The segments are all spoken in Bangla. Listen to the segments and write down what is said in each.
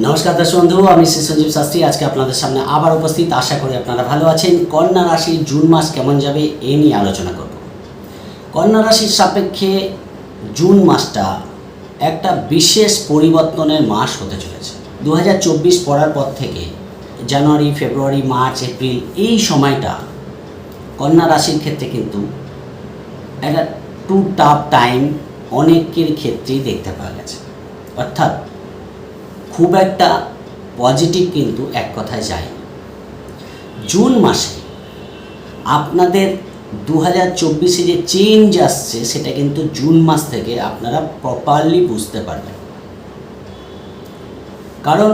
নমস্কার দর্শক বন্ধু, আমি শ্রী সঞ্জীব শাস্ত্রী আজকে আপনাদের সামনে আবার উপস্থিত। আশা করি আপনারা ভালো আছেন। কন্যা রাশির জুন মাস কেমন যাবে এ নিয়ে আলোচনা করব। কন্যা রাশির সাপেক্ষে জুন মাসটা একটা বিশেষ পরিবর্তনের মাস হতে চলেছে। 2024 পড়ার পর থেকে জানুয়ারি, ফেব্রুয়ারি, মার্চ, এপ্রিল এই সময়টা কন্যা রাশির ক্ষেত্রে কিন্তু একটা টু টাফ টাইম অনেকের ক্ষেত্রেই দেখতে পাওয়া গেছে। অর্থাৎ খুব একটা পজিটিভ কিন্তু এক কথায় যায়। জুন মাসে আপনাদের 2024-এ যে চেঞ্জ আসছে সেটা কিন্তু জুন মাস থেকে আপনারা প্রপারলি বুঝতে পারবেন। কারণ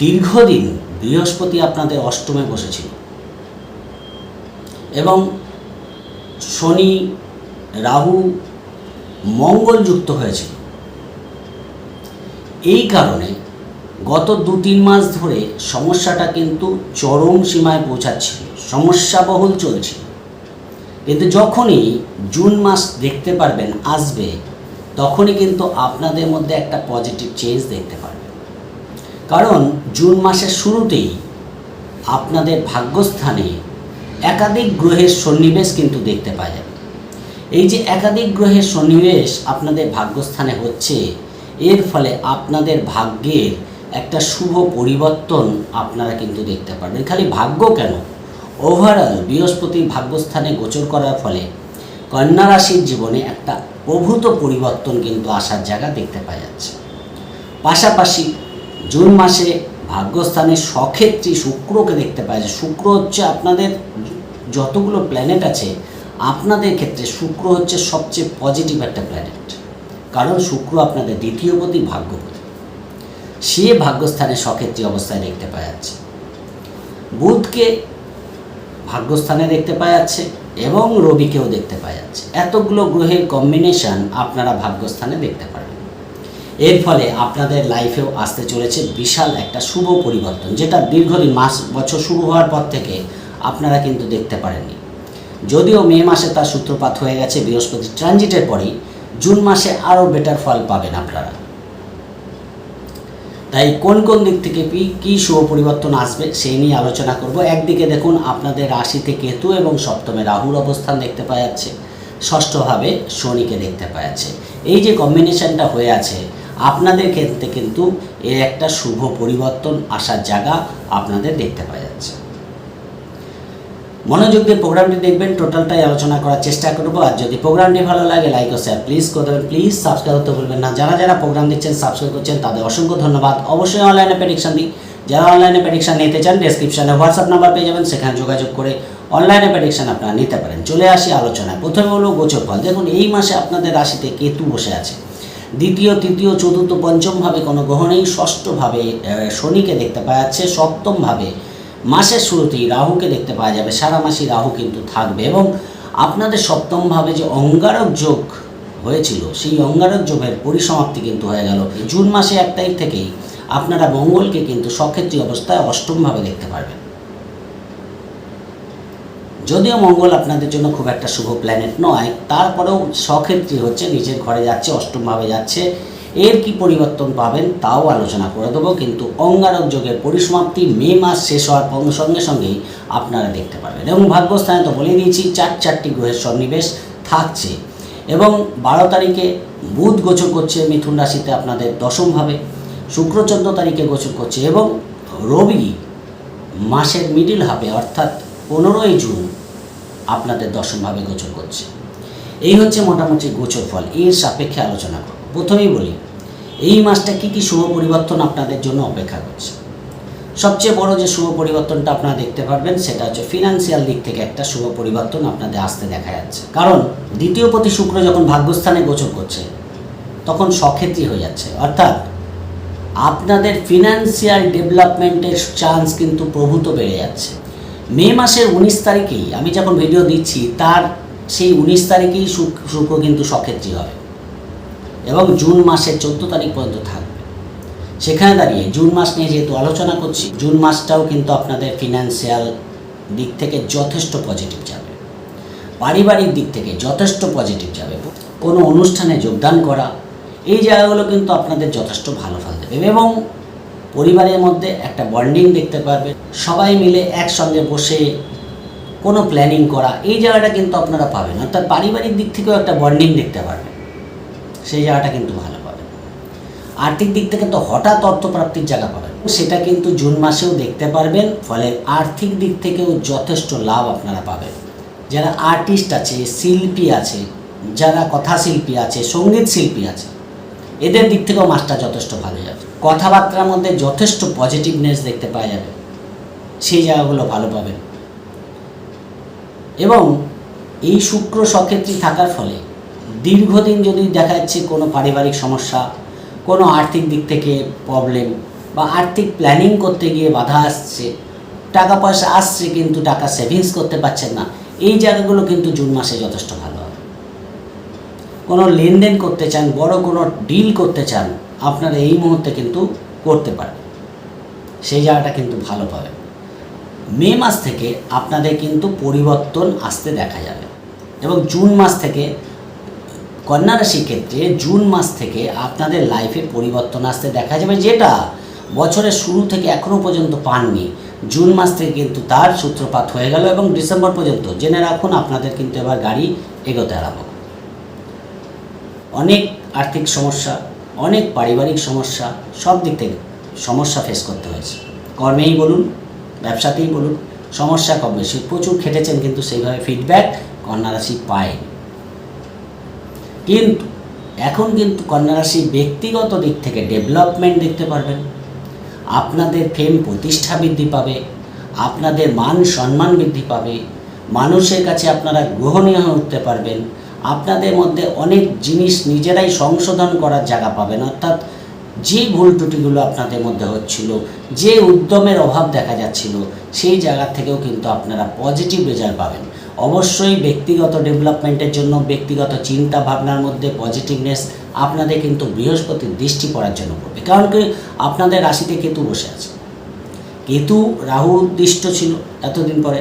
দীর্ঘদিন বৃহস্পতি আপনাদের অষ্টমে বসেছিল এবং শনি, রাহু, মঙ্গল যুক্ত হয়েছিল। এই কারণে গত 2-3 মাস ধরে সমস্যাটা কিন্তু চরম সীমায় পৌঁছাচ্ছিল, সমস্যাবহুল চলছিল। কিন্তু যখনই জুন মাস দেখতে পারবেন আসবে, তখনই কিন্তু আপনাদের মধ্যে একটা পজিটিভ চেঞ্জ দেখতে পারবেন। কারণ জুন মাসের শুরুতেই আপনাদের ভাগ্যস্থানে একাধিক গ্রহের সন্নিবেশ কিন্তু দেখতে পাওয়া যাবে। এই যে একাধিক গ্রহের সন্নিবেশ আপনাদের ভাগ্যস্থানে হচ্ছে, এর ফলে আপনাদের ভাগ্যের একটা শুভ পরিবর্তন আপনারা কিন্তু দেখতে পারবেন। খালি ভাগ্য কেন, ওভারঅল বৃহস্পতি ভাগ্যস্থানে গোচর করার ফলে কন্যা রাশির জীবনে একটা প্রভূত পরিবর্তন কিন্তু আসার জায়গা দেখতে পাওয়া যাচ্ছে। পাশাপাশি জুন মাসে ভাগ্যস্থানে সক্ষেত্রী শুক্রকে দেখতে পাওয়া যায়। শুক্র হচ্ছে আপনাদের যতগুলো প্ল্যানেট আছে, আপনাদের ক্ষেত্রে শুক্র হচ্ছে সবচেয়ে পজিটিভ একটা প্ল্যানেট। কারণ শুক্র আপনাদের দ্বিতীয়পতি, ভাগ্যপতি, সে ভাগ্যস্থানে সক্ষেত্রী অবস্থায় দেখতে পাওয়া যাচ্ছে। বুধকে ভাগ্যস্থানে দেখতে পাওয়া যাচ্ছে এবং রবিকেও দেখতে পাওয়া যাচ্ছে। এতগুলো গ্রহের কম্বিনেশন আপনারা ভাগ্যস্থানে দেখতে পারবেন। এর ফলে আপনাদের লাইফেও আসতে চলেছে বিশাল একটা শুভ পরিবর্তন, যেটা দীর্ঘদিন বছর শুরু হওয়ার পর থেকে আপনারা কিন্তু দেখতে পারেননি। যদিও মে মাসে তার সূত্রপাত হয়ে গেছে বৃহস্পতি ট্রানজিটের পরেই, জুন মাসে আরও বেটার ফল পাবেন আপনারা। তাই কোন কোন দিক থেকে কী শুভ পরিবর্তন আসবে সেই নিয়ে আলোচনা করব। একদিকে দেখুন আপনাদের রাশিতে কেতু এবং সপ্তমে রাহুর অবস্থান দেখতে পাওয়া যাচ্ছে, ষষ্ঠভাবে শনিকে দেখতে পাওয়া যাচ্ছে। এই যে কম্বিনেশনটা হয়ে আছে, আপনাদের ক্ষেত্রে কিন্তু এর একটা শুভ পরিবর্তন আসার জায়গা আপনাদের দেখতে পাওয়া যাচ্ছে। মনোযোগ দিয়ে প্রোগ্রামটি দেখবেন, টোটালটাই আলোচনা করার চেষ্টা করবো। আর যদি প্রোগ্রামটি ভালো লাগে লাইক ও শেয়ার প্লিজ করে দেবেন। প্লিজ সাবস্ক্রাইব করতে ভুলবেন না। যারা যারা প্রোগ্রাম দিচ্ছেন, সাবস্ক্রাইব করছেন, তাদের অসংখ্য ধন্যবাদ। অবশ্যই অনলাইনে প্রেডিকশন দিই। যারা অনলাইনে প্রেডিকশন নিতে চান, ডেসক্রিপশনে হোয়াটসঅ্যাপ নাম্বার পেয়ে যাবেন, সেখানে যোগাযোগ করে অনলাইনে প্রেডিকশন আপনারা নিতে পারেন। চলে আসি আলোচনায়। প্রথমে হলো গোচর ফল। দেখুন এই মাসে আপনাদের রাশিতে কেতু বসে আছে। দ্বিতীয়, তৃতীয়, চতুর্থ, পঞ্চমভাবে কোনো গ্রহ নেই। ষষ্ঠভাবে শনিকে দেখতে পাওয়া যাচ্ছে। সপ্তমভাবে মাসের শুরুতেই রাহুকে দেখতে পাওয়া যাবে। সারা মাসই রাহু কিন্তু থাকবে এবং আপনাদের সপ্তমভাবে যে অঙ্গারক যোগ হয়েছিল, সেই অঙ্গারক যোগের পরিসমাপ্তি কিন্তু হয়ে গেল। জুন মাসে 1 তারিখ থেকেই আপনারা মঙ্গলকে কিন্তু সক্ষেত্রী অবস্থায় অষ্টমভাবে দেখতে পারবেন। যদিও মঙ্গল আপনাদের জন্য খুব একটা শুভ প্ল্যানেট নয়, তারপরেও সক্ষেত্রী হচ্ছে, নিজের ঘরে যাচ্ছে, অষ্টমভাবে যাচ্ছে। এর কি পরিবর্তন পাবেন তাও আলোচনা করে দেবো। কিন্তু অঙ্গারক যোগের পরিসমাপ্তি মে মাস শেষ হওয়ার সঙ্গে সঙ্গেই আপনারা দেখতে পারবেন। এবং ভাগ্যস্থানে তো বলে দিয়েছি, 4টি গ্রহের সন্নিবেশ থাকছে। এবং 12 তারিখে বুধ গোচর করছে মিথুন রাশিতে আপনাদের দশমভাবে, শুক্র 14 তারিখে গোচর করছে এবং রবি মাসের মিডিল হাফে অর্থাৎ 15ই জুন আপনাদের দশমভাবে গোচর করছে। এই হচ্ছে মোটামুটি গোচর ফল। এর সাপেক্ষে আলোচনা করব। প্রথমেই বলি এই মাসটা কী কী শুভ পরিবর্তন আপনাদের জন্য অপেক্ষা করছে। সবচেয়ে বড় যে শুভ পরিবর্তনটা আপনারা দেখতে পারবেন সেটা হচ্ছে ফিনান্সিয়াল দিক থেকে একটা শুভ পরিবর্তন আপনাদের আসতে দেখা যাচ্ছে। কারণ দ্বিতীয়পতি শুক্র যখন ভাগ্যস্থানে গোচর করছে, তখন সক্ষেত্রী হয়ে যাচ্ছে। অর্থাৎ আপনাদের ফিনান্সিয়াল ডেভেলপমেন্টের চান্স কিন্তু প্রভূত বেড়ে যাচ্ছে। মে মাসের 19 তারিখেই আমি যখন ভিডিও দিচ্ছি, তার সেই 19 তারিখেই শুক্র কিন্তু সক্ষেত্রী হবে এবং জুন মাসের 14 তারিখ পর্যন্ত থাকবে। সেখানে দাঁড়িয়ে জুন মাস নিয়ে যেহেতু আলোচনা করছি, জুন মাসটাও কিন্তু আপনাদের ফিনান্সিয়াল দিক থেকে যথেষ্ট পজিটিভ যাবে, পারিবারিক দিক থেকে যথেষ্ট পজিটিভ যাবে। কোনো অনুষ্ঠানে যোগদান করা, এই জায়গাগুলো কিন্তু আপনাদের যথেষ্ট ভালো ফল দেবে এবং পরিবারের মধ্যে একটা বন্ডিং দেখতে পারবেন, সবাই মিলে একসঙ্গে বসে কোনো প্ল্যানিং করা, এই জায়গাটা কিন্তু আপনারা পাবেন। অর্থাৎ পারিবারিক দিক থেকেও একটা বন্ডিং দেখতে পারবেন, সেই জায়গাটা কিন্তু ভালো পাবেন। আর্থিক দিক থেকে তো হঠাৎ অর্থপ্রাপ্তির জায়গা পাবেন, সেটা কিন্তু জুন মাসেও দেখতে পারবেন। ফলে আর্থিক দিক থেকেও যথেষ্ট লাভ আপনারা পাবেন। যারা আর্টিস্ট আছে, শিল্পী আছে, যারা কথাশিল্পী আছে, সঙ্গীত শিল্পী আছে, এদের দিক থেকেও মাসটা যথেষ্ট ভালো যাবে। কথাবার্তার মধ্যে যথেষ্ট পজিটিভনেস দেখতে পাওয়া যাবে, সেই জায়গাগুলো ভালো পাবেন। এবং এই শুক্র সক্ষেত্রী থাকার ফলে দীর্ঘদিন যদি দেখা যাচ্ছে কোনো পারিবারিক সমস্যা, কোনো আর্থিক দিক থেকে প্রবলেম বা আর্থিক প্ল্যানিং করতে গিয়ে বাধা আসছে, টাকা পয়সা আসছে কিন্তু টাকা সেভিংস করতে পারছেন না, এই জায়গাগুলো কিন্তু জুন মাসে যথেষ্ট ভালো হবে। কোনো লেনদেন করতে চান, বড় কোনো ডিল করতে চান, আপনারা এই মুহূর্তে কিন্তু করতে পারেন, সেই জায়গাটা কিন্তু ভালো পাবেন। মে মাস থেকে আপনাদের কিন্তু পরিবর্তন আসতে দেখা যাবে। এবং জুন মাস থেকে কন্যা রাশির ক্ষেত্রে জুন মাস থেকে আপনাদের লাইফে পরিবর্তন আসতে দেখা যাবে, যেটা বছরের শুরু থেকে এখনও পর্যন্ত পাননি। জুন মাস থেকে কিন্তু তার সূত্রপাত হয়ে গেল এবং ডিসেম্বর পর্যন্ত জেনে রাখুন আপনাদের কিন্তু এবার গাড়ি এগোতে আরম্ভ। অনেক আর্থিক সমস্যা, অনেক পারিবারিক সমস্যা, সব দিক থেকে সমস্যা ফেস করতে হয়েছে। কর্মেই বলুন, ব্যবসাতেই বলুন, সমস্যা কম বেশি প্রচুর খেটেছেন, কিন্তু সেইভাবে ফিডব্যাক কন্যা রাশি পায়নি। কিন্তু এখন কিন্তু কন্যা রাশি ব্যক্তিগত দিক থেকে ডেভেলপমেন্ট দেখতে পারবেন। আপনাদের ফেম প্রতিষ্ঠা বৃদ্ধি পাবে, আপনাদের মান সম্মান বৃদ্ধি পাবে, মানুষের কাছে আপনারা গ্রহণীয় হয়ে উঠতে পারবেন। আপনাদের মধ্যে অনেক জিনিস নিজেরাই সংশোধন করার জায়গা পাবেন। অর্থাৎ যে ভুল ত্রুটিগুলো আপনাদের মধ্যে হচ্ছিল, যে উদ্যমের অভাব দেখা যাচ্ছিল, সেই জায়গা থেকেও কিন্তু আপনারা পজিটিভ রেজাল্ট পাবেন। অবশ্যই ব্যক্তিগত ডেভেলপমেন্টের জন্য ব্যক্তিগত চিন্তা ভাবনার মধ্যে পজিটিভনেস আপনাদের কিন্তু বৃহস্পতির দৃষ্টি পড়ার জন্য পড়বে। কারণ কি, আপনাদের রাশিতে কেতু বসে আছে। কেতু রাহু দৃষ্ট ছিল এতদিন পরে,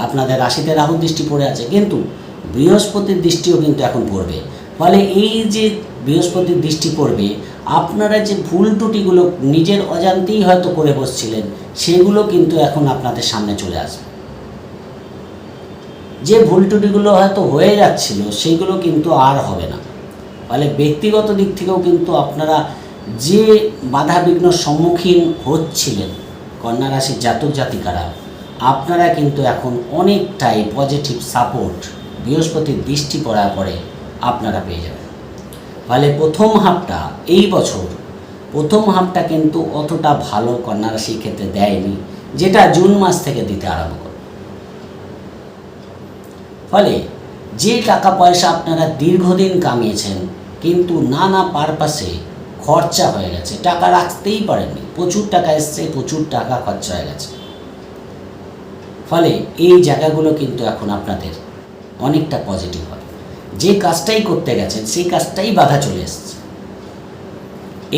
আপনাদের রাশিতে রাহু দৃষ্টি পড়ে আছে, কিন্তু বৃহস্পতির দৃষ্টিও কিন্তু এখন পড়বে। ফলে এই যে বৃহস্পতির দৃষ্টি পড়বে, আপনারা যে ভুল ত্রুটিগুলো নিজের অজান্তেই হয়তো করে বসছিলেন, সেগুলো কিন্তু এখন আপনাদের সামনে চলে আসবে। যে ভুল ত্রুটিগুলো হয়তো হয়ে যাচ্ছিল, সেগুলো কিন্তু আর হবে না। ফলে ব্যক্তিগত দিক থেকেও কিন্তু আপনারা যে বাধা বিঘ্ন সম্মুখীন হচ্ছিলেন কন্যা রাশির জাতক জাতিকারা, আপনারা কিন্তু এখন অনেকটাই পজিটিভ সাপোর্ট বৃহস্পতির দৃষ্টি পড়ার পরে আপনারা পেয়ে যাবেন। ফলে প্রথম হাফটা, এই বছর প্রথম হাফটা কিন্তু অতটা ভালো কন্যা রাশির ক্ষেত্রে দেয়নি, যেটা জুন মাস থেকে দিতে আরম্ভ করে। ফলে যে টাকা পয়সা আপনারা দীর্ঘদিন কামিয়েছেন কিন্তু নানা পারপাসে খরচা হয়ে গেছে, টাকা রাখতেই পারেননি, প্রচুর টাকা এসছে, প্রচুর টাকা খরচা হয়ে গেছে। ফলে এই জায়গাগুলো কিন্তু এখন আপনাদের অনেকটা পজিটিভ হবে। যে কাজটাই করতে গেছেন সেই কাজটাই বাধা চলে এসছে,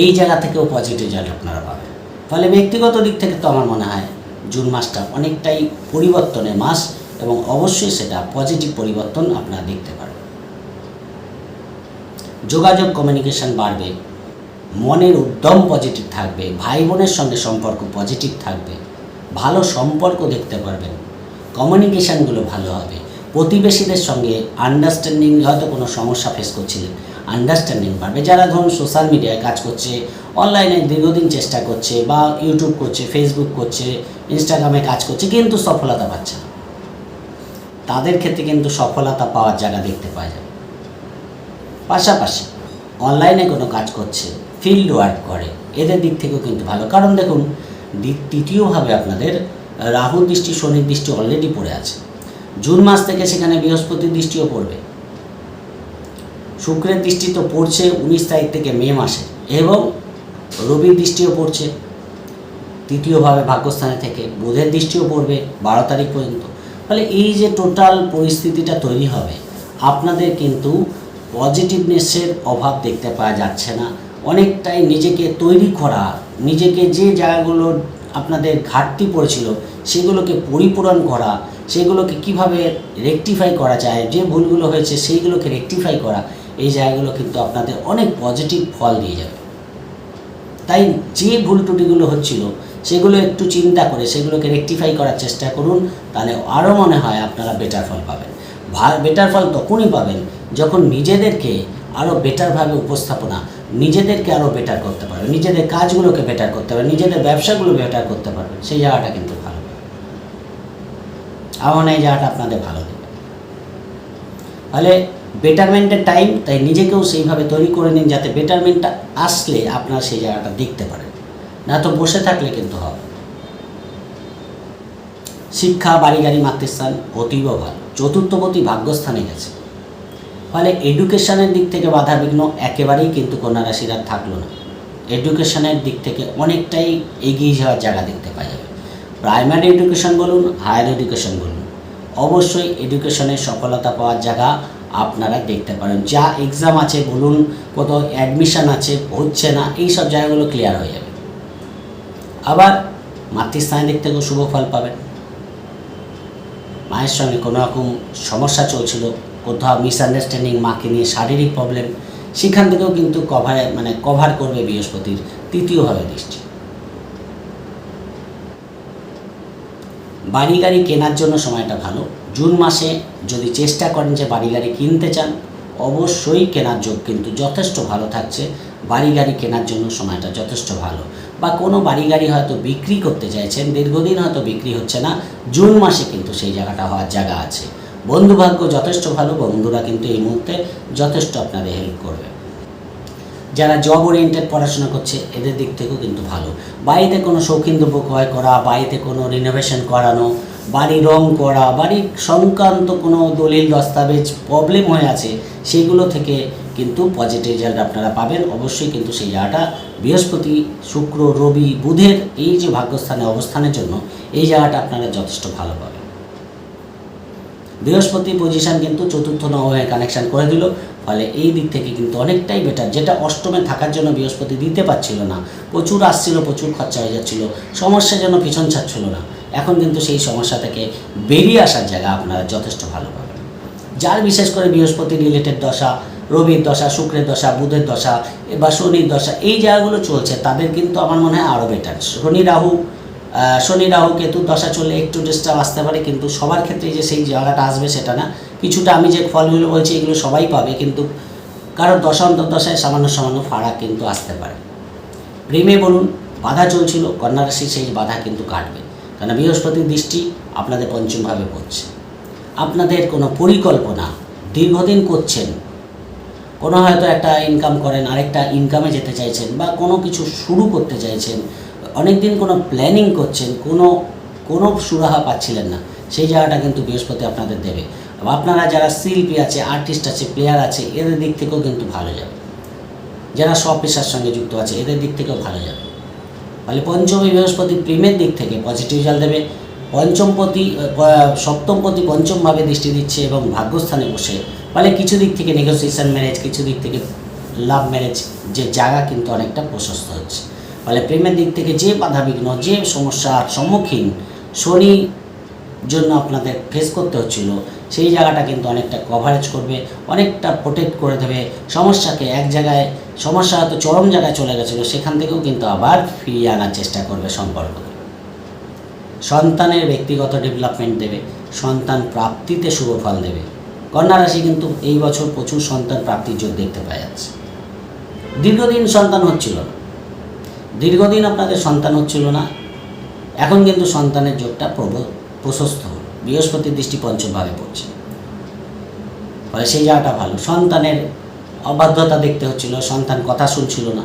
এই জায়গা থেকেও পজিটিভ রেজাল্ট আপনারা পাবেন। ফলে ব্যক্তিগত দিক থেকে তো আমার মনে হয় জুন মাসটা অনেকটাই পরিবর্তনের মাস, এবং অবশ্যই সেটা পজিটিভ পরিবর্তন আপনারা দেখতে পারবেন। যোগাযোগ কমিউনিকেশন বাড়বে, মনের উদ্যম পজিটিভ থাকবে, ভাই বোনের সঙ্গে সম্পর্ক পজিটিভ থাকবে, ভালো সম্পর্ক দেখতে পারবেন, কমিউনিকেশানগুলো ভালো হবে, প্রতিবেশীদের সঙ্গে আন্ডারস্ট্যান্ডিং, হয়তো কোনো সমস্যা ফেস করছিলেন, আন্ডারস্ট্যান্ডিং বাড়বে। যারা ধরুন সোশ্যাল মিডিয়ায় কাজ করছে, অনলাইনে দীর্ঘদিন চেষ্টা করছে, বা ইউটিউব করছে, ফেসবুক করছে, ইনস্টাগ্রামে কাজ করছে, কিন্তু সফলতা পাচ্ছে না, তাদের ক্ষেত্রে কিন্তু সফলতা পাওয়ার জায়গা দেখতে পাওয়া যাবে। পাশাপাশি অনলাইনে কোনো কাজ করছে, ফিল্ড ওয়ার্ক করে, এদের দিক থেকেও কিন্তু ভালো। কারণ দেখুন, তৃতীয়ভাবে আপনাদের রাহু দৃষ্টি, শনির দৃষ্টি অলরেডি পড়ে আছে। জুন মাস থেকে সেখানে বৃহস্পতির দৃষ্টিও পড়বে, শুক্রের দৃষ্টি তো পড়ছে 19 তারিখ থেকে মে মাসে, এবং রবির দৃষ্টিও পড়ছে তৃতীয়ভাবে ভাগ্যস্থানে থেকে, বুধের দৃষ্টিও পড়বে 12 তারিখ পর্যন্ত। ফলে এই যে টোটাল পরিস্থিতিটা তৈরি হবে, আপনাদের কিন্তু পজিটিভনেসের অভাব দেখতে পাওয়া যাচ্ছে না। অনেকটাই নিজেকে তৈরি করা, নিজেকে যে জায়গাগুলো আপনাদের ঘাটতি পড়েছিল সেগুলোকে পরিপূরণ করা, সেগুলোকে কিভাবে রেকটিফাই করা যায়, যে ভুলগুলো হয়েছে সেইগুলোকে রেকটিফাই করা, এই জায়গাগুলো কিন্তু আপনাদের অনেক পজিটিভ ফল দিয়ে যাবে। তাই যে ভুল ত্রুটিগুলো হচ্ছিল সেগুলো একটু চিন্তা করে সেগুলোকে রেকটিফাই করার চেষ্টা করুন, তাহলে আরও মনে হয় আপনারা বেটার ফল পাবেন। বেটার ফল তখনই পাবেন যখন নিজেদেরকে আরও বেটারভাবে উপস্থাপনা, নিজেদেরকে আরও বেটার করতে পারবেন, নিজেদের কাজগুলোকে বেটার করতে পারবেন, নিজেদের ব্যবসাগুলো বেটার করতে পারবেন। সেই জায়গাটা কিন্তু ভালো, আমার এই জায়গাটা আপনাদের ভালো দেবে। তাহলে বেটারমেন্টের টাইম, তাই নিজেকেও সেইভাবে তৈরি করে নিন যাতে বেটারমেন্টটা আসলে আপনারা সেই জায়গাটা দেখতে পারেন, না তো বসে থাকলে কিন্তু হবে। শিক্ষা, বাড়ি গাড়ি, মাতৃস্থান অতীব ভালো, চতুর্থপতি ভাগ্যস্থানে গেছে, ফলে এডুকেশনের দিক থেকে বাধা বিঘ্ন একেবারেই কিন্তু কন্যা রাশির আর থাকলো না। এডুকেশনের দিক থেকে অনেকটাই এগিয়ে যাওয়ার জায়গা দেখতে পাওয়া যাবে। প্রাইমারি এডুকেশন বলুন, হায়ার এডুকেশন বলুন, অবশ্যই এডুকেশনের সফলতা পাওয়ার জায়গা আপনারা দেখতে পারেন। যা এক্সাম আছে বলুন, কোথাও অ্যাডমিশান আছে হচ্ছে না, এই সব জায়গাগুলো ক্লিয়ার হয়ে যাবে। আবার মাতৃস্থানের দিক থেকেও শুভ ফল পাবেন। মায়ের সঙ্গে কোনো রকম সমস্যা চলছিল, কোথাও মিসআন্ডারস্ট্যান্ডিং, মাকে নিয়ে শারীরিক প্রবলেম, সেখান থেকেও কিন্তু কভার করবে বৃহস্পতির তৃতীয়ভাবে দৃষ্টি। বাড়ি গাড়ি কেনার জন্য সময়টা ভালো। জুন মাসে যদি চেষ্টা করেন যে বাড়ি গাড়ি কিনতে চান, অবশ্যই কেনার যোগ কিন্তু যথেষ্ট ভালো থাকছে। বাড়ি গাড়ি কেনার জন্য সময়টা যথেষ্ট ভালো। বা কোনো বাড়ি গাড়ি হয়তো বিক্রি করতে চাইছেন, দীর্ঘদিন হয়তো বিক্রি হচ্ছে না, জুন মাসে কিন্তু সেই জায়গাটা হওয়ার জায়গা আছে। বন্ধুভাগ্য যথেষ্ট ভালো, বন্ধুরা কিন্তু এই মুহূর্তে যথেষ্ট আপনাদের হেল্প করবে। যারা জব ওরিয়েন্টেড পড়াশোনা করছে এদের দিক থেকেও কিন্তু ভালো। বাড়িতে কোনো শৌখিন দ্রব্য ক্রয় করা, বাড়িতে কোনো রিনোভেশন করানো, বাড়ি রং করা, বাড়ির সংক্রান্ত কোনো দলিল দস্তাবেজ প্রবলেম হয়ে আছে, সেগুলো থেকে কিন্তু পজিটিভ রেজাল্ট আপনারা পাবেন। অবশ্যই কিন্তু সেই জায়গাটা বৃহস্পতি, শুক্র, রবি, বুধের এই যে ভাগ্যস্থানে অবস্থানের জন্য এই জায়গাটা আপনারা যথেষ্ট ভালো পাবেন। বৃহস্পতি পজিশান কিন্তু চতুর্থ নবমে কানেকশান করে দিল, ফলে এই দিক থেকে কিন্তু অনেকটাই বেটার। যেটা অষ্টমে থাকার জন্য বৃহস্পতি দিতে পারছিল না, প্রচুর আসছিল, প্রচুর খরচা হয়ে যাচ্ছিল, সমস্যা যেন পিছন ছাড়ছিল না, এখন কিন্তু সেই সমস্যা থেকে বেরিয়ে আসার জায়গা আপনারা যথেষ্ট ভালো পাবেন। যার বিশেষ করে বৃহস্পতি রিলেটেড দশা, রবির দশা, শুক্রের দশা, বুধের দশা বা শনির দশা এই জায়গাগুলো চলছে, তাদের কিন্তু আমার মনে হয় আরও বেটার। শনি রাহু কেতুর দশা চললে একটু ডিস্টার্ব আসতে পারে, কিন্তু সবার ক্ষেত্রে যে সেই জায়গাটা আসবে সেটা না। কিছুটা আমি যে ফলগুলো বলছি এগুলো সবাই পাবে, কিন্তু কারোর দশা অন্তর্দশায় সামান্য ফারাক কিন্তু আসতে পারে। প্রেমে বলুন, বাধা চলছিল, কন্যা রাশি সেই বাধা কিন্তু কাটবে, কারণ বৃহস্পতির দৃষ্টি আপনাদের পঞ্চমভাবে পড়ছে। আপনাদের কোনো পরিকল্পনা দীর্ঘদিন করছেন, কোনো হয়তো একটা ইনকাম করেন, আরেকটা ইনকামে যেতে চাইছেন, বা কোনো কিছু শুরু করতে চাইছেন, অনেকদিন কোনো প্ল্যানিং করছেন, কোনো সুরাহা পাচ্ছিলেন না, সেই জায়গাটা কিন্তু বৃহস্পতি আপনাদের দেবে। আপনারা যারা শিল্পী আছে, আর্টিস্ট আছে, প্লেয়ার আছে, এদের দিক থেকেও কিন্তু ভালো যাবে। যারা সব পেশার সঙ্গে যুক্ত আছে এদের দিক থেকেও ভালো যাবে। ফলে পঞ্চমী বৃহস্পতি প্রেমের দিক থেকে পজিটিভ রেজাল্ট দেবে। সপ্তমপতি পঞ্চমভাবে দৃষ্টি দিচ্ছে এবং ভাগ্যস্থানে বসে, ফলে কিছু দিক থেকে নেগোসিয়েশন ম্যারেজ, কিছু দিক থেকে লাভ ম্যারেজ যে জায়গা কিন্তু অনেকটা প্রশস্ত হচ্ছে। ফলে প্রেমের দিক থেকে যে বাধাবিঘ্ন, যে সমস্যার সম্মুখীন শনির জন্য আপনাদের ফেস করতে হচ্ছিল, সেই জায়গাটা কিন্তু অনেকটা কভারেজ করবে, অনেকটা প্রোটেক্ট করে দেবে। সমস্যাকে এক জায়গায়, সমস্যা হয়তো চরম জায়গায় চলে গেছিলো, সেখান থেকেও কিন্তু আবার ফিরিয়ে আনার চেষ্টা করবে সম্পর্ককে। সন্তানের ব্যক্তিগত ডেভেলপমেন্ট দেবে, সন্তান প্রাপ্তিতে শুভ ফল দেবে। কন্যা রাশি কিন্তু এই বছর প্রচুর সন্তান প্রাপ্তির যোগ দেখতে পাওয়া যাচ্ছে। দীর্ঘদিন আপনাদের সন্তান হচ্ছিল না, এখন কিন্তু সন্তানের যোগটা প্রশস্ত হল। বৃহস্পতির দৃষ্টি পঞ্চমভাবে পড়ছে, ফলে সেই জায়গাটা ভালো। সন্তানের অবাধ্যতা দেখতে হচ্ছিল, সন্তান কথা শুনছিল না,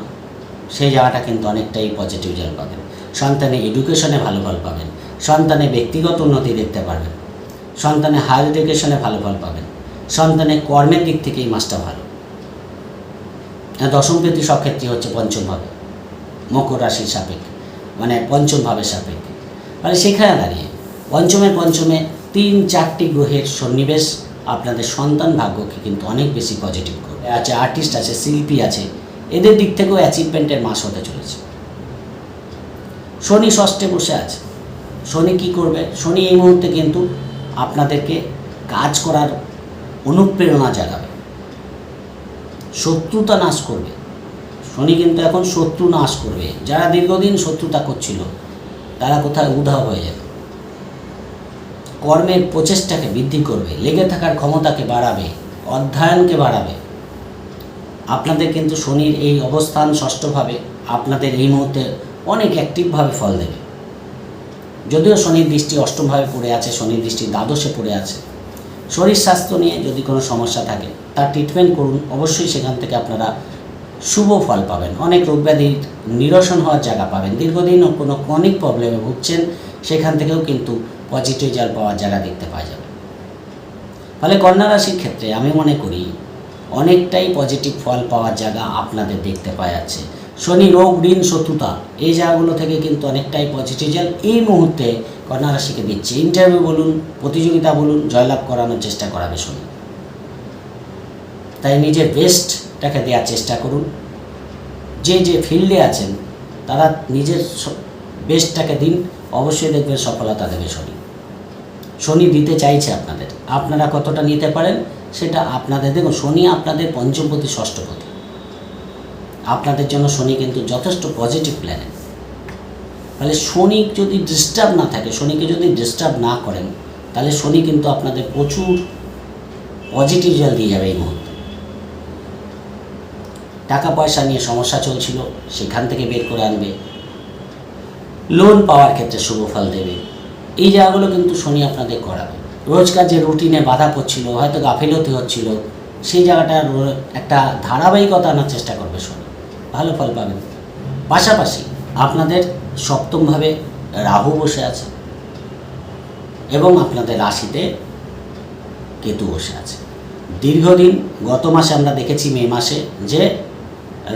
সেই জায়গাটা কিন্তু অনেকটাই পজিটিভ রেজাল্ট পাবেন। সন্তানের এডুকেশনে ভালো ফল পাবেন, সন্তানের ব্যক্তিগত উন্নতি দেখতে পারবেন, সন্তানের হায়ার এডুকেশনে ভালো ফল পাবেন, সন্তানের কর্মের দিক থেকে এই মাসটা ভালো। দশমপতি সক্ষেত্রী হচ্ছে পঞ্চমভাবে, মকর রাশির সাপেক্ষে, পঞ্চমভাবে সাপেক্ষে। ফলে সেখানে দাঁড়িয়ে পঞ্চমে 3-4টি গ্রহের সন্নিবেশ আপনাদের সন্তান ভাগ্যকে কিন্তু অনেক বেশি পজিটিভ করবে। আর্টিস্ট আছে, শিল্পী আছে, এদের দিক থেকেও অ্যাচিভমেন্টের মাস হতে চলেছে। শনি ষষ্ঠে বসে আছে, শনি কি করবে? শনি এই মুহূর্তে কিন্তু আপনাদেরকে কাজ করার অনুপ্রেরণা জাগাবে, শত্রুতা নাশ করবে, শনি কিন্তু এখন শত্রু নাশ করবে। যারা দীর্ঘদিন শত্রুতা করছিল তারা কোথায় উধাও হয়ে যাবে। কর্মের প্রচেষ্টাকে বৃদ্ধি করবে, লেগে থাকার ক্ষমতাকে বাড়াবে, অধ্যয়নকে বাড়াবে। আপনাদের কিন্তু শনির এই অবস্থান ষষ্ঠভাবে আপনাদের এই মুহূর্তে অনেক অ্যাক্টিভভাবে ফল দেবে। যদিও শনির দৃষ্টি অষ্টমভাবে পড়ে আছে, শনির দৃষ্টি দ্বাদশে পড়ে আছে। শরীর স্বাস্থ্য নিয়ে যদি কোনো সমস্যা থাকে তার ট্রিটমেন্ট করুন, অবশ্যই সেখান থেকে আপনারা শুভ ফল পাবেন। অনেক রোগব্যাধির নিরসন হওয়ার জায়গা পাবেন। দীর্ঘদিন কোনো ক্রনিক প্রবলেমে ভুগছেন, সেখান থেকেও কিন্তু পজিটিভ রেজাল্ট পাওয়ার জায়গা দেখতে পাওয়া যাবে। ফলে কন্যা রাশির ক্ষেত্রে আমি মনে করি অনেকটাই পজিটিভ ফল পাওয়ার জায়গা আপনাদের দেখতে পাওয়া যাচ্ছে। শনি রোগ ঋণ শত্রুতা এই জায়গাগুলো থেকে কিন্তু অনেকটাই পজিটিভ রেজাল্ট এই মুহূর্তে কন্যা রাশিকে দিচ্ছে। ইন্টারভিউ বলুন, প্রতিযোগিতা বলুন, জয়লাভ করানোর চেষ্টা করাবে শনি। তাই নিজের বেস্টটাকে দেওয়ার চেষ্টা করুন। যে যে ফিল্ডে আছেন তারা নিজের বেস্টটাকে দিন, অবশ্যই দেখবেন সফলতা দেবে শনি। শনি দিতে চাইছে আপনাদের, আপনারা কতটা নিতে পারেন সেটা আপনাদের। দেখুন, শনি আপনাদের পঞ্চমপতি ষষ্ঠপতি, আপনাদের জন্য শনি কিন্তু যথেষ্ট পজিটিভ প্ল্যানেট। তাহলে শনি যদি ডিস্টার্ব না থাকে, শনিকে যদি ডিস্টার্ব না করেন, তাহলে শনি কিন্তু আপনাদের প্রচুর পজিটিভ রেজাল্ট দিয়ে যাবে এই মুহূর্তে। টাকা পয়সা নিয়ে সমস্যা চলছিল, সেখান থেকে বের করে আনবে। লোন পাওয়ার ক্ষেত্রে শুভ ফল দেবে। এই জায়গাগুলো কিন্তু শনি আপনাদের করাবে। রোজকার যে রুটিনে বাধা পড়ছিল, হয়তো গাফিলতি হচ্ছিল, সেই জায়গাটার একটা ধারাবাহিকতা আনার চেষ্টা করবে শনি, ভালো ফল পাবেন। পাশাপাশি আপনাদের সপ্তমভাবে রাহু বসে আছে এবং আপনাদের রাশিতে কেতু বসে আছে। দীর্ঘদিন গত মাসে আমরা দেখেছি মে মাসে যে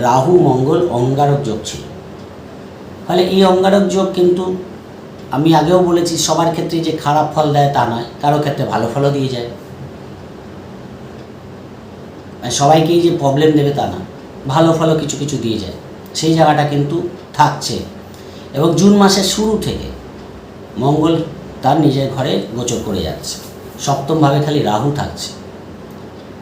রাহু মঙ্গল অঙ্গারক যোগ ছিল। ফলে এই অঙ্গারক যোগ কিন্তু আমি আগেও বলেছি সবার ক্ষেত্রে যে খারাপ ফল দেয় তা নয়, কারো ক্ষেত্রে ভালো ফলও দিয়ে যায়। সবাইকেই যে প্রবলেম দেবে তা না, ভালো ফলও কিছু কিছু দিয়ে যায়। সেই জায়গাটা কিন্তু থাকছে। এবং জুন মাসের শুরু থেকে মঙ্গল তার নিজের ঘরে গোচর করে যাচ্ছে, সপ্তমভাবে খালি রাহু থাকছে।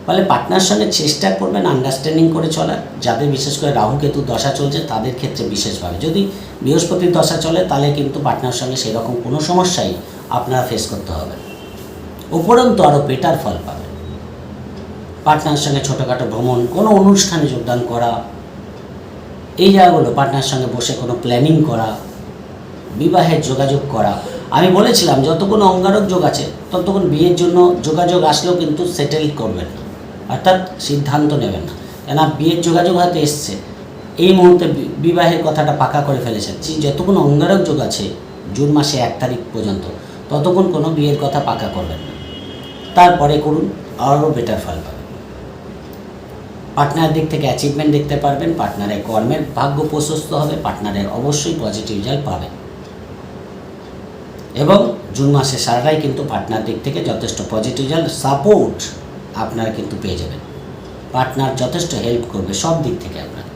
ফলে পার্টনার সঙ্গে চেষ্টা করবেন আন্ডারস্ট্যান্ডিং করে চলার। যাদের বিশেষ করে রাহু কেতু দশা চলছে তাদের ক্ষেত্রে বিশেষভাবে, যদি বৃহস্পতির দশা চলে তাহলে কিন্তু পার্টনার সঙ্গে সেরকম কোনো সমস্যাই আপনারা ফেস করতে হবে। উপরন্তু আরও বেটার ফল পাবেন। পার্টনার সঙ্গে ছোটোখাটো ভ্রমণ, কোনো অনুষ্ঠানে যোগদান করা, এই জায়গাগুলো পার্টনার সঙ্গে বসে কোনো প্ল্যানিং করা, বিবাহের যোগাযোগ করা। আমি বলেছিলাম যতক্ষণ অঙ্গারক যোগ আছে ততক্ষণ বিয়ের জন্য যোগাযোগ আসলেও কিন্তু সেটেল করবেন না, অর্থাৎ সিদ্ধান্ত নেবেন না। কেন বিয়ের যোগাযোগ হয়তো এসছে, এই মুহূর্তে বিবাহের কথাটা পাকা করে ফেলেছেন। যতক্ষণ অঙ্গারক যোগ আছে জুন মাসে 1 তারিখ পর্যন্ত, ততক্ষণ কোনো বিয়ের কথা পাকা করবেন না। তারপরে করুন, আরও বেটার ফল পাবেন। পার্টনারের দিক থেকে অ্যাচিভমেন্ট দেখতে পারবেন, পার্টনারের কর্মের ভাগ্য প্রশস্ত হবে, পার্টনারের অবশ্যই পজিটিভ রেজাল্ট পাবেন। এবং জুন মাসে সারাটাই কিন্তু পার্টনার দিক থেকে যথেষ্ট পজিটিভ রেজাল্ট, সাপোর্ট আপনারা কিন্তু পেয়ে যাবেন। পার্টনার যথেষ্ট হেল্প করবে সব দিক থেকে। আপনার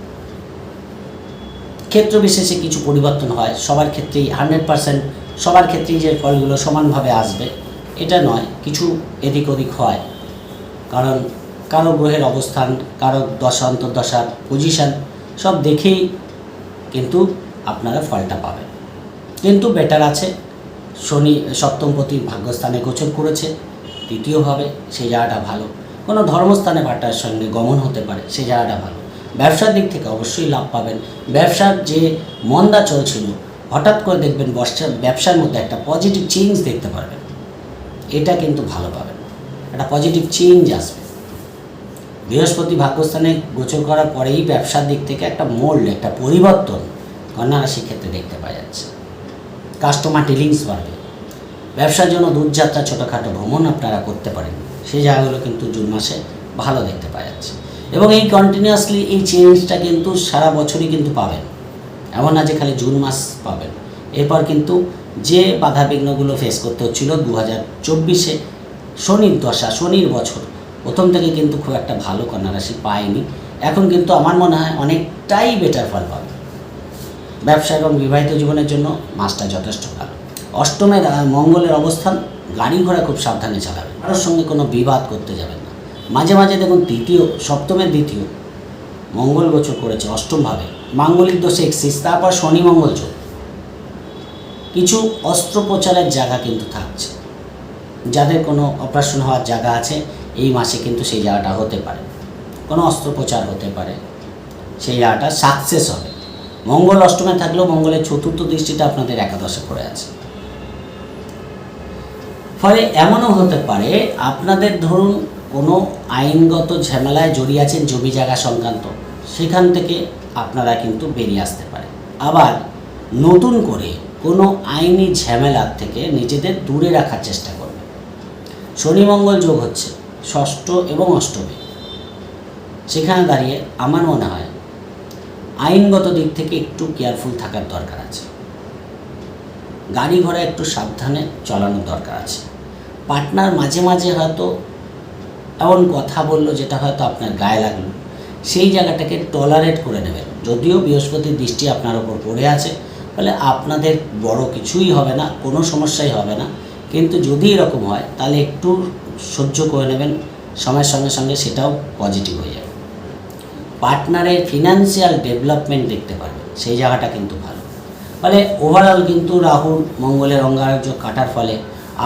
ক্ষেত্র বিশেষে কিছু পরিবর্তন হয়, সবার ক্ষেত্রেই 100% সবার ক্ষেত্রেই যে ফলগুলো সমানভাবে আসবে এটা নয়, কিছু এদিক ওদিক হয়। কারণ কারো গ্রহের অবস্থান, কারো দশা অন্তর্দশার পজিশান সব দেখেই কিন্তু আপনারা ফলটা পাবেন। কিন্তু বেটার আছে, শনি সপ্তমপতি ভাগ্যস্থানে গোচর করেছে তৃতীয়ভাবে, সেই জায়গাটা ভালো। কোনো ধর্মস্থানে পার্টনারের সঙ্গে গমন হতে পারে, সেই জায়গাটা ভালো। ব্যবসার দিক থেকে অবশ্যই লাভ পাবেন। ব্যবসার যে মন্দা চলছিল হঠাৎ করে দেখবেন ব্যবসার মধ্যে একটা পজিটিভ চেঞ্জ দেখতে পারবেন, এটা কিন্তু ভালো পাবেন, একটা পজিটিভ চেঞ্জ আসবে। বৃহস্পতি ভাগ্যস্থানে গোচর করার পরেই ব্যবসার দিক থেকে একটা মোল্ড, একটা পরিবর্তন কন্যা রাশির ক্ষেত্রে দেখতে পাওয়া যাচ্ছে। কাস্টমার ডিলিংস বাড়বে, ব্যবসার জন্য দূরযাত্রা ছোটোখাটো ভ্রমণ আপনারা করতে পারেন, সেই জায়গাগুলো কিন্তু জুন মাসে ভালো দেখতে পাওয়া যাচ্ছে। এবং এই কন্টিনিউয়াসলি এই চেঞ্জটা কিন্তু সারা বছরই কিন্তু পাবেন, এমন না যে খালি জুন মাস পাবেন। এরপর কিন্তু যে বাধা বিঘ্নগুলো ফেস করতে হচ্ছিল 2024-এ শনির দশা, শনির বছর প্রথম থেকে কিন্তু খুব একটা ভালো কন্যা রাশি পায়নি। এখন কিন্তু আমার মনে হয় অনেকটাই বেটার ফল পাবে। ব্যবসা এবং বিবাহিত জীবনের জন্য মাসটা যথেষ্ট ভালো। অষ্টমের মঙ্গলের অবস্থান, গাড়ি ঘোড়া খুব সাবধানে চালাবেন, কারোর সঙ্গে কোনো বিবাদ করতে যাবেন না। মাঝে মাঝে দেখুন সপ্তমের দ্বিতীয় মঙ্গল গোচর করেছে অষ্টমভাবে, মাঙ্গলিক দোষে এক্সিস, তারপর শনি মঙ্গল যোগ। কিছু অস্ত্রোপচারের জায়গা কিন্তু থাকছে, যাদের কোনো অপারেশন হওয়ার জায়গা আছে এই মাসে কিন্তু সেই জায়গাটা হতে পারে, কোনো অস্ত্রোপচার হতে পারে, সেই জায়গাটা সাকসেস হবে। মঙ্গল অষ্টমে থাকলেও মঙ্গলের চতুর্থ দৃষ্টিটা আপনাদের একাদশে পড়ে আছে। ফলে এমনও হতে পারে আপনাদের ধরুন কোনো আইনগত ঝামেলায় জড়িয়ে আছেন জমি জায়গা সংক্রান্ত, সেখান থেকে আপনারা কিন্তু বেরিয়ে আসতে পারে। আবার নতুন করে কোনো আইনি ঝামেলার থেকে নিজেদের দূরে রাখার চেষ্টা করবে। শনি মঙ্গল যোগ হচ্ছে ষষ্ঠ এবং অষ্টমে, সেখানে দাঁড়িয়ে আমার মনে হয় আইনগত দিক থেকে একটু কেয়ারফুল থাকার দরকার আছে, গাড়ি ঘোড়া একটু সাবধানে চালানোর দরকার আছে। পার্টনার মাঝে মাঝে হয়তো এমন কথা বললো যেটা হয়তো আপনার গায়ে লাগলো, সেই জায়গাটাকে টলারেট করে নেবেন। যদিও বৃহস্পতির দৃষ্টি আপনার ওপর পড়ে আছে, ফলে আপনাদের বড় কিছুই হবে না, কোনো সমস্যাই হবে না। কিন্তু যদি এরকম হয় তাহলে একটু সহ্য করে নেবেন, সময়ের সঙ্গে সঙ্গে সেটাও পজিটিভ হয়ে যাবে। পার্টনারের ফিনান্সিয়াল ডেভেলপমেন্ট দেখতে পারবেন, সেই জায়গাটা কিন্তু ভালো। ফলে ওভারঅল কিন্তু রাহুর মঙ্গলের অঙ্গারক কাটার ফলে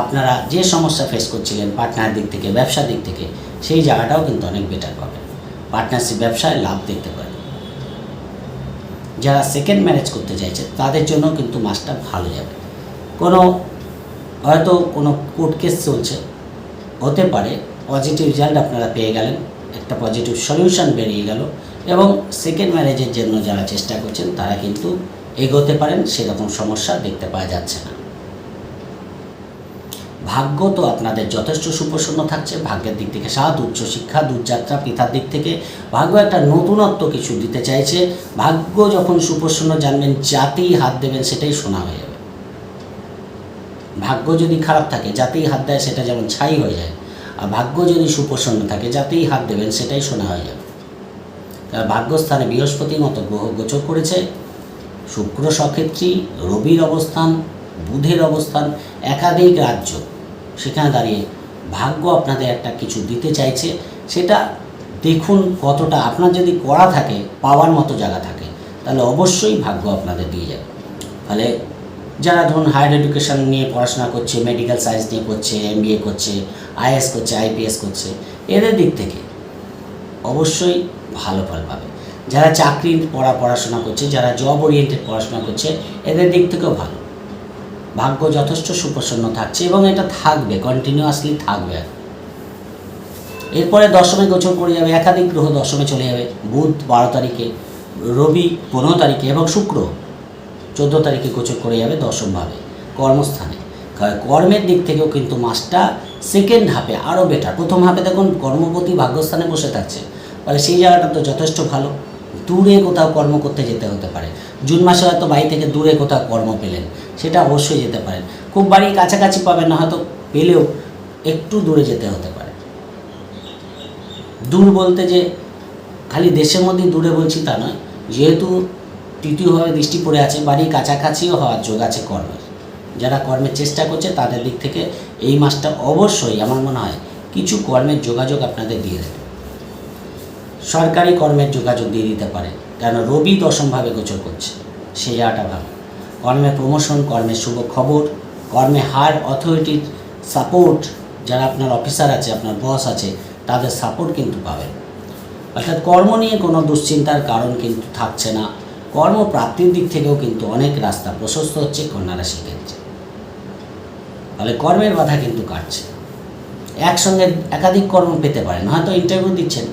আপনারা যে সমস্যা ফেস করছিলেন পার্টনারের দিক থেকে, ব্যবসার দিক থেকে, সেই জায়গাটাও কিন্তু অনেক বেটার পাবেন। পার্টনারশিপ ব্যবসায় লাভ দেখতে পারেন। যারা সেকেন্ড ম্যারেজ করতে চাইছে তাদের জন্য কিন্তু মাসটা ভালো যাবে। কোনো হয়তো কোনো কোর্ট কেস চলছে, হতে পারে পজিটিভ রেজাল্ট আপনারা পেয়ে গেলেন, একটা পজিটিভ সলিউশন বেরিয়ে গেল, এবং সেকেন্ড ম্যারেজের জন্য যারা চেষ্টা করছেন তারা কিন্তু এগোতে পারেন, সেরকম সমস্যা দেখতে পাওয়া যাচ্ছে না। ভাগ্য তো আপনাদের যথেষ্ট সুপ্রসন্ন থাকছে, ভাগ্যের দিক থেকে সাত, উচ্চশিক্ষা, দূরযাত্রা, পিতার দিক থেকে ভাগ্য একটা নতুনত্ব কিছু দিতে চাইছে। ভাগ্য যখন সুপ্রসন্ন জানবেন যাতেই হাত দেবেন সেটাই সোনা হয়ে যাবে। ভাগ্য যদি খারাপ থাকে যাতেই হাত দেয় সেটা যেমন ছাই হয়ে যায়, আর ভাগ্য যদি সুপ্রসন্ন থাকে যাতেই হাত দেবেন সেটাই সোনা হয়ে যাবে। কারণ ভাগ্যস্থানে বৃহস্পতির মতো গ্রহ গোচর করেছে, শুক্র সক্ষেত্রী, রবির অবস্থান, বুধের অবস্থান, একাধিক রাজ্য, সেখানে দাঁড়িয়ে ভাগ্য আপনাদের একটা কিছু দিতে চাইছে। সেটা দেখুন কতটা আপনার যদি করা থাকে, পাওয়ার মতো জায়গা থাকে, তাহলে অবশ্যই ভাগ্য আপনাদের দিয়ে যাবে। ফলে যারা ধরুন হায়ার এডুকেশন নিয়ে পড়াশোনা করছে, মেডিকেল সায়েন্স নিয়ে করছে, MBA করছে, IAS করছে, IPS করছে, এদের দিক থেকে অবশ্যই ভালো ফল পাবে। যারা চাকরির পড়াশোনা করছে, যারা জব ওরিয়েন্টেড পড়াশোনা করছে, এদের দিক থেকেও ভালো। ভাগ্য যথেষ্ট সুপ্রসন্ন থাকছে এবং এটা থাকবে, কন্টিনিউয়াসলি থাকবে। এরপরে দশমে গোচর করে যাবে, একাধিক গ্রহ দশমে চলে যাবে। বুধ 12 তারিখে, রবি 15 তারিখে এবং শুক্র 14 তারিখে গোচর করে যাবে দশমভাবে কর্মস্থানে। কর্মের দিক থেকেও কিন্তু মাসটা সেকেন্ড হাফে আরও বেটার। প্রথম হাফে দেখুন কর্মপতি ভাগ্যস্থানে বসে থাকছে, ফলে সেই জায়গাটা তো যথেষ্ট ভালো। দূরে কোথাও কর্ম করতে যেতে হতে পারে, জুন মাসে হয়তো বাড়ি থেকে দূরে কোথাও কর্ম পেলেন, সেটা অবশ্যই যেতে পারেন। খুব বাড়ির কাছাকাছি পাবেন না, হয়তো পেলেও একটু দূরে যেতে হতে পারে। দূর বলতে যে খালি দেশের মধ্যেই দূরে বলছি তা নয়, যেহেতু তৃতীয়ভাবে দৃষ্টি পড়ে আছে, বাড়ির কাছাকাছিও হওয়ার যোগ আছে কর্মের। যারা কর্মের চেষ্টা করছে তাদের দিক থেকে এই মাসটা অবশ্যই আমার মনে হয় কিছু কর্মের যোগাযোগ আপনাদের দিয়ে দেবে। সরকারি কর্মের যোগাযোগ দিয়ে দিতে পারে, কেন রবি দশমভাবে গোচর করছে, সেই জায়গাটা ভালো। কর্মে প্রমোশন, কর্মের শুভ খবর, কর্মে হায়ার অথরিটির সাপোর্ট, যারা আপনার অফিসার আছে, আপনার বস আছে, তাদের সাপোর্ট কিন্তু পাবেন। অর্থাৎ কর্ম নিয়ে কোনো দুশ্চিন্তার কারণ কিন্তু থাকছে না। কর্মপ্রাপ্তির দিক থেকেও কিন্তু অনেক রাস্তা প্রশস্ত হচ্ছে কন্যা রাশির ক্ষেত্রে। ফলে কর্মের বাধা কিন্তু কাটছে। একসঙ্গে একাধিক কর্ম পেতে পারেন, হয়তো ইন্টারভিউ দিচ্ছেন,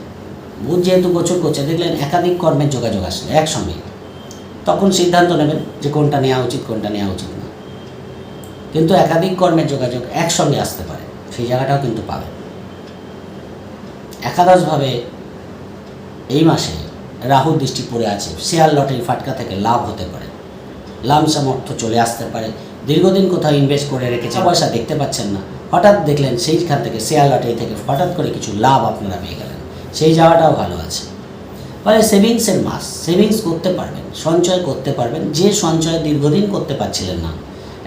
বুধ যেহেতু গোচর করছে, দেখলেন একাধিক কর্মের যোগাযোগ আসলে একসঙ্গে, তখন সিদ্ধান্ত নেবেন যে কোনটা নেওয়া উচিত, কোনটা নেওয়া উচিত না। কিন্তু একাধিক কর্মের যোগাযোগ একসঙ্গে আসতে পারে, সেই জায়গাটাও কিন্তু পাবেন। একাদশভাবে এই মাসে রাহুর দৃষ্টি পড়ে আছে, শেয়ার লটারি ফাটকা থেকে লাভ হতে পারে, লামসাম অর্থ চলে আসতে পারে। দীর্ঘদিন কোথাও ইনভেস্ট করে রেখেছে, পয়সা দেখতে পাচ্ছেন না, হঠাৎ দেখলেন সেইখান থেকে শেয়ার লটারি থেকে হঠাৎ করে কিছু লাভ আপনারা পেয়ে গেলেন, সেই যাওয়াটাও ভালো আছে। ফলে সেভিংসের মাস, সেভিংস করতে পারবেন, সঞ্চয় করতে পারবেন। যে সঞ্চয় দীর্ঘদিন করতে পারছিলেন না,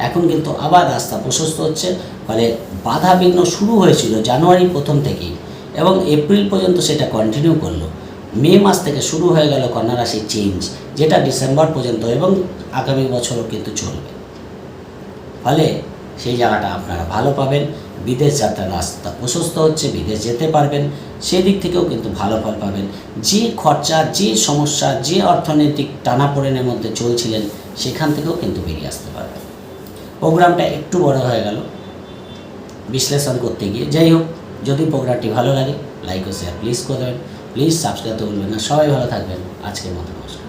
এখন কিন্তু আবার রাস্তা প্রশস্ত হচ্ছে। ফলে বাধা বিঘ্ন শুরু হয়েছিল জানুয়ারি প্রথম থেকেই এবং এপ্রিল পর্যন্ত সেটা কন্টিনিউ করলো। মে মাস থেকে শুরু হয়ে গেল কন্যা রাশির চেঞ্জ, যেটা ডিসেম্বর পর্যন্ত এবং আগামী বছরও কিন্তু চলবে। ফলে সেই জায়গাটা আপনারা ভালো পাবেন। বিদেশ যাত্রার রাস্তা প্রশস্ত হচ্ছে, বিদেশ যেতে পারবেন, সেদিক থেকেও কিন্তু ভালো ফল পাবেন। যে খরচা, যে সমস্যা, যে অর্থনৈতিক টানাপোড়েনের মধ্যে চলছিলেন, সেখান থেকেও কিন্তু বেরিয়ে আসতে পারবেন। প্রোগ্রামটা একটু বড় হয়ে গেল বিশ্লেষণ করতে গিয়ে। যাই হোক, যদি প্রোগ্রামটি ভালো লাগে লাইক ও শেয়ার প্লিজ করে দেবেন, প্লিজ সাবস্ক্রাইব করতে ভুলবেন না। সবাই ভালো থাকবেন, আজকের মতো নমস্কার।